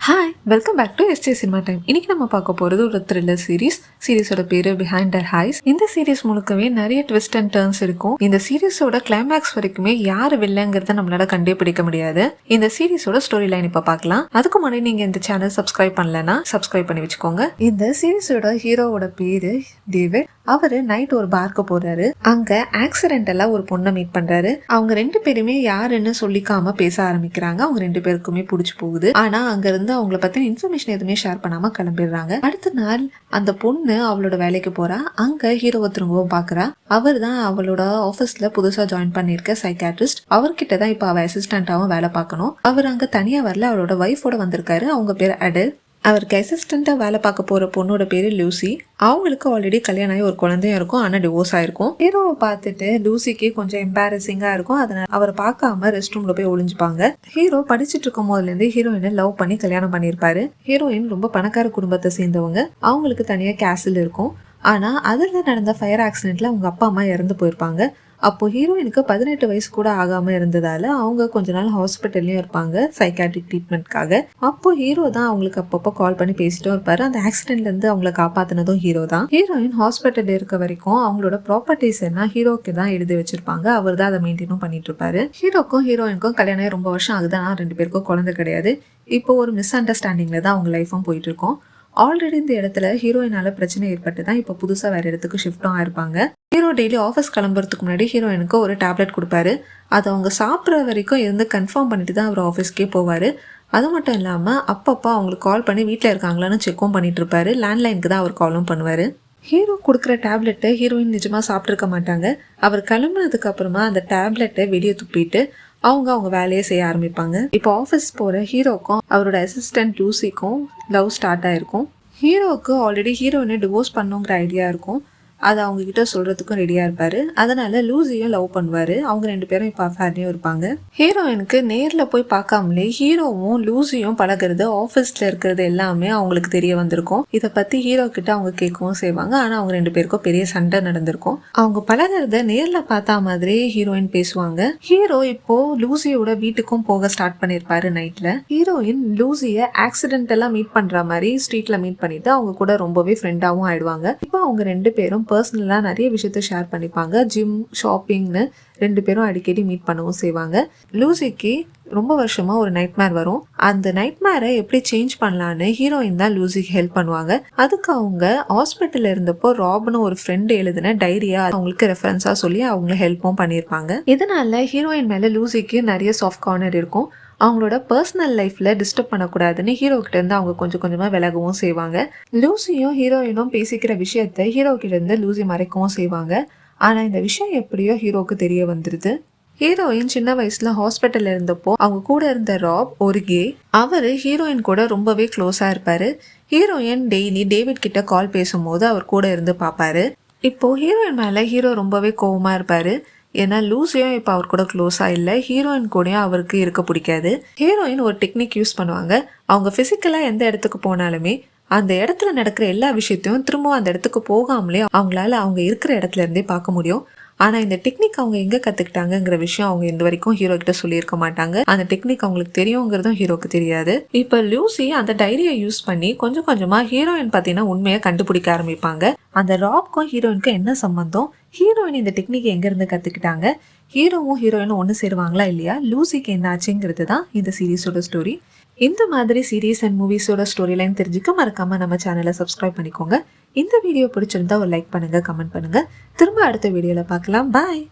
Hi, welcome back to எஸ்டே cinema time. இன்னைக்கு நம்ம பார்க்க போகிறது ஒரு த்ரில்லர் சீரீஸோட பேர் பிஹைண்ட் தர் ஹைஸ். இந்த சீரீஸ் முழுக்கவே நிறைய ட்விஸ்ட் அண்ட் டர்ன்ஸ் இருக்கும். இந்த சீரீஸோட கிளைமேக்ஸ் வரைக்குமே யார் வில்லங்கிறத நம்மளால கண்டே பிடிக்க முடியாது. இந்த சீரீஸோட ஸ்டோரி லைன் இப்ப பார்க்கலாம். அதுக்கு முன்னாடி நீங்க இந்த சேனல் சப்ஸ்கிரைப் பண்ணலன்னா சப்ஸ்கிரைப் பண்ணி வச்சுக்கோங்க. இந்த சீரீஸோட ஹீரோவோட பேரு டேவிட். அவரு நைட் ஒரு பார்க்க போறாரு. அங்க ஆக்சிடென்டலா ஒரு பொண்ணை மீட் பண்றாரு. அவங்க ரெண்டு பேருமே யாருன்னு சொல்லிக்காம பேச ஆரம்பிக்கிறாங்க. அவங்க ரெண்டு பேருக்குமே பிடிச்சு போகுது. ஆனா அங்க இருந்து அவங்கள பத்தி இன்ஃபர்மேஷன் எதுவுமே ஷேர் பண்ணாம கிளம்பிடுறாங்க. அடுத்த நாள் அந்த பொண்ணு அவளோட வேலைக்கு போறா. அங்க ஹீரோவை திரும்பவும் பாக்குறா. அவர் தான் அவளோட ஆபீஸ்ல புதுசா ஜாயின் பண்ணிருக்க சைக்காட்ரிஸ்ட். அவர்கிட்ட தான் இப்ப அவ அசிஸ்டன்டாவும் வேலை பார்க்கணும். அவர் அங்க தனியா வரல, அவளோட ஒய்ஃபோட வந்திருக்காரு. அவங்க பேர் அடெல். அவருக்கு அசிஸ்டண்டா வேலை பார்க்க போற பொண்ணோட பேரு லூசி. அவங்களுக்கு ஆல்ரெடி கல்யாணம் ஆகி ஒரு குழந்தையும் இருக்கும், ஆனா டிவோர்ஸ் ஆயிருக்கும். ஹீரோவை பார்த்துட்டு லூசிக்கு கொஞ்சம் எம்பாரசிங்கா இருக்கும். அதனால அவரை பார்க்காம ரெஸ்ட் ரூம்ல போய் ஒளிஞ்சுப்பாங்க. ஹீரோ படிச்சுட்டு இருக்கும் போதுல இருந்து ஹீரோயினை லவ் பண்ணி கல்யாணம் பண்ணிருப்பாரு. ஹீரோயின் ரொம்ப பணக்கார குடும்பத்தை சேர்ந்தவங்க. அவங்களுக்கு தனியா கேசில் இருக்கும். ஆனா அதுல நடந்த ஃபயர் ஆக்சிடென்ட்ல அவங்க அப்பா அம்மா இறந்து போயிருப்பாங்க. அப்போ ஹீரோயினுக்கு 18 வயசு கூட ஆகாம இருந்ததால அவங்க கொஞ்ச நாள் ஹாஸ்பிட்டல்லையும் இருப்பாங்க சைக்காட்ரிக் ட்ரீட்மெண்ட்காக. அப்போ ஹீரோ தான் அவங்களுக்கு அப்பப்போ கால் பண்ணி பேசிட்டும் இருப்பாரு. அந்த ஆக்சிடென்ட்ல இருந்து அவங்களை காப்பாத்தினதும் ஹீரோ தான். ஹீரோயின் ஹாஸ்பிட்டல் இருக்க வரைக்கும் அவங்களோட ப்ராப்பர்ட்டிஸ் எல்லாம் ஹீரோக்கு தான் எழுதி வச்சிருப்பாங்க. அவர் தான் அதை மெயின்டைனும் பண்ணிட்டு இருப்பாரு. ஹீரோக்கும் ஹீரோயினுக்கும் கல்யாணம் ரொம்ப வருஷம் ஆகுது. ஆனா ரெண்டு பேருக்கும் குழந்தை கிடையாது. இப்போ ஒரு மிஸ் அண்டர்ஸ்டாண்டிங்ல தான் அவங்க லைஃபும் போயிட்டு இருக்கும். ஆல்ரெடி இந்த இடத்துல ஹீரோயினால பிரச்சனை ஏற்பட்டு தான் இப்போ புதுசாக வேற இடத்துக்கு ஷிஃப்டும் ஆயிருப்பாங்க. ஹீரோ டெய்லி ஆஃபீஸ் கிளம்புறதுக்கு முன்னாடி ஹீரோயினுக்கு ஒரு டேப்லெட் கொடுப்பாரு. அதை அவங்க சாப்பிட்ற வரைக்கும் இருந்து கன்ஃபார்ம் பண்ணிட்டு தான் அவர் ஆஃபீஸ்க்கே போவார். அது மட்டும் இல்லாமல் அப்பப்போ அவங்களுக்கு கால் பண்ணி வீட்டில் இருக்காங்களான்னு செக்கும் பண்ணிட்டு இருப்பாரு. லேண்ட்லைனுக்கு தான் அவர் காலும் பண்ணுவார். ஹீரோ கொடுக்குற டேப்லெட்டை ஹீரோயின் நிஜமாக சாப்பிட்ருக்க மாட்டாங்க. அவர் கிளம்புனதுக்கு அப்புறமா அந்த டேப்லெட்டை வெளியே துப்பிட்டு அவங்க வேலையை செய்ய ஆரம்பிப்பாங்க. இப்போ ஆஃபீஸ் போகிற ஹீரோக்கும் அவரோட அசிஸ்டன்ட் லூசிக்கும் லவ் ஸ்டார்ட் ஆயிருக்கும். ஹீரோவுக்கு ஆல்ரெடி ஹீரோயினை டிவோர்ஸ் பண்ணுங்கிற ஐடியா இருக்கும். அதை அவங்க கிட்ட சொல்றதுக்கும் ரெடியா இருப்பாரு. அதனால லூசியும் லவ் பண்ணுவாரு. அவங்க ரெண்டு பேரும் இப்போ அஃபேர்லயும் இருப்பாங்க. ஹீரோயினுக்கு நேர்ல போய் பார்க்காமலே ஹீரோவும் லூசியும் பழகிறது, ஆஃபீஸ்ல இருக்கிறது எல்லாமே அவங்களுக்கு தெரிய வந்திருக்கும். இதை பத்தி ஹீரோ கிட்ட அவங்க கேட்கவும் செய்வாங்க. ஆனா அவங்க ரெண்டு பேருக்கும் பெரிய சண்டை நடந்திருக்கும். அவங்க பழகிறத நேர்ல பார்த்தா மாதிரி ஹீரோயின் பேசுவாங்க. ஹீரோ இப்போ லூசியோட வீட்டுக்கும் போக ஸ்டார்ட் பண்ணிருப்பாரு நைட்ல. ஹீரோயின் லூசிய ஆக்சிடென்டலா மீட் பண்ற மாதிரி ஸ்ட்ரீட்ல மீட் பண்ணிட்டு அவங்க கூட ரொம்பவே ஃப்ரெண்டாவும் ஆயிடுவாங்க. இப்போ அவங்க ரெண்டு பேரும் பர்சனலாக நிறைய விஷயத்த ஷேர் பண்ணிப்பாங்க. ஜிம், ஷாப்பிங்னு ரெண்டு பேரும் அடிக்கடி மீட் பண்ணவும் செய்வாங்க. லூசிக்கு ரொம்ப வருஷமா ஒரு நைட்மேர் வரும். அந்த நைட்மேரை எப்படி சேஞ்ச் பண்ணலான்னு ஹீரோயின் தான் லூசிக்கு ஹெல்ப் பண்ணுவாங்க. அதுக்கு அவங்க ஹாஸ்பிட்டல்ல இருந்தப்போ ராப்னு ஒரு ஃப்ரெண்டு எழுதின டைரியா அவங்களுக்கு ரெஃபரன்ஸா சொல்லி அவங்கள ஹெல்ப்பும் பண்ணியிருப்பாங்க. இதனால ஹீரோயின் மேல லூசிக்கு நிறைய சாஃப்ட் கார்னர் இருக்கும். அவங்களோட பர்சனல் லைஃப்ல டிஸ்டர்ப் பண்ணக்கூடாதுன்னு ஹீரோ கிட்ட இருந்து அவங்க கொஞ்சம் கொஞ்சமா விலகவும் செய்வாங்க. லூசியும் ஹீரோயினும் பேசிக்கிற விஷயத்த ஹீரோ கிட்ட இருந்து லூசி மறைக்கவும் செய்வாங்க. ஆனா இந்த விஷயம் எப்படியோ ஹீரோக்கு தெரிய வந்துருது. ஹீரோயின் சின்ன வயசுல ஹாஸ்பிட்டல்ல இருந்தப்போ அவங்க கூட இருந்த ராப் ஒரு கே. அவரு ஹீரோயின் கூட ரொம்பவே க்ளோஸா இருப்பாரு. ஹீரோயின் டெய்லி டேவிட் கிட்ட கால் பேசும்போது அவர் கூட இருந்து பாப்பாரு. இப்போ ஹீரோயின் மேல ஹீரோ ரொம்பவே கோவமா இருப்பாரு. ஏன்னா லூசியும் இப்போ அவர் கூட க்ளோஸா இல்லை. ஹீரோயின் கூடயும் அவருக்கு இருக்க பிடிக்காது. ஹீரோயின் ஒரு டெக்னிக் யூஸ் பண்ணுவாங்க. அவங்க பிசிக்கலா எந்த இடத்துக்கு போனாலுமே அந்த இடத்துல நடக்கிற எல்லா விஷயத்தையும் திரும்பவும் அந்த இடத்துக்கு போகாமலே அவங்களால அவங்க இருக்கிற இடத்துல இருந்தே பார்க்க முடியும். ஆனா இந்த டெக்னிக் அவங்க எங்க கத்துக்கிட்டாங்கிற விஷயம் அவங்க இந்த வரைக்கும் ஹீரோ கிட்ட சொல்லியிருக்க மாட்டாங்க. அந்த டெக்னிக் அவங்களுக்கு தெரியுங்கிறதும் ஹீரோக்கு தெரியாது. இப்ப லூசி அந்த டைரியை யூஸ் பண்ணி கொஞ்சம் கொஞ்சமா ஹீரோயின் பாத்தீங்கன்னா உண்மையை கண்டுபிடிக்க ஆரம்பிப்பாங்க. அந்த ராப்க்கும் ஹீரோயினுக்கும் என்ன சம்பந்தம், ஹீரோயின் இந்த டெக்னிக் எங்க இருந்து கத்துக்கிட்டாங்க, ஹீரோவும் ஹீரோயினும் ஒன்று சேருவாங்களா இல்லையா, லூசிக்கு என்ன ஆச்சுங்கிறது தான் இந்த சீரீஸோட ஸ்டோரி. இந்த மாதிரி சீரீஸ் அண்ட் மூவிஸோட ஸ்டோரி லைன் தெரிஞ்சுக்க மறக்காம நம்ம சேனலை சப்ஸ்கிரைப் பண்ணிக்கோங்க. இந்த வீடியோ பிடிச்சிருந்தா ஒரு லைக் பண்ணுங்க, கமெண்ட் பண்ணுங்க. திரும்ப அடுத்த வீடியோல பார்க்கலாம். பாய்.